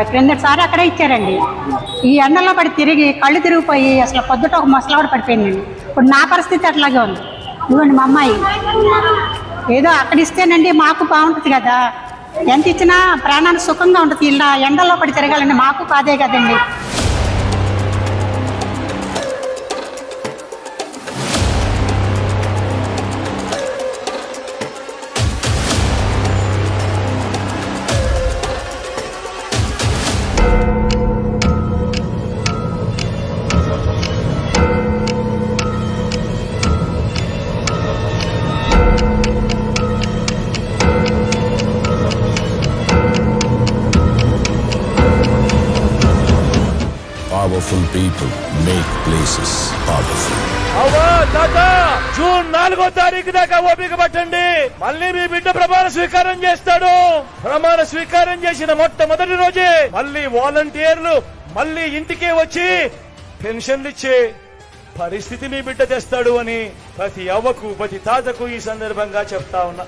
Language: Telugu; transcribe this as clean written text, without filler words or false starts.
క్రిందటిసారి అక్కడే ఇచ్చారండి. ఈ ఎండలో పడి తిరిగి కళ్ళు తిరిగిపోయి అసలు పొద్దుట ఒక ముసలావిడ పడిపోయిందండి. ఇప్పుడు నా పరిస్థితి అట్లాగే ఉంది. ఇదిగోండి మా అమ్మాయి. ఏదో అక్కడ ఇస్తేనండి మాకు బాగుంటుంది కదా, ఎంత ఇచ్చినా ప్రాణానికి సుఖంగా ఉంటుంది. ఇలా ఎండల్లో పడి తిరగాలండి మాకు కాదే కదండి. Powerful people make places powerful. June 4వ తారీఖు దాకా ఓపిక పట్టండి. మళ్ళీ మీ బిడ్డ ప్రమాణ స్వీకారం చేస్తాడు. ప్రమాణ స్వీకారం చేసిన మొట్టమొదటి రోజే మళ్ళీ వాలంటీర్లు మళ్ళీ ఇంటికే వచ్చి పెన్షన్లు ఇచ్చే పరిస్థితి మీ బిడ్డ తెస్తాడు అని ప్రతి అవ్వకు ప్రతి తాతకు ఈ సందర్భంగా చెప్తా ఉన్నా.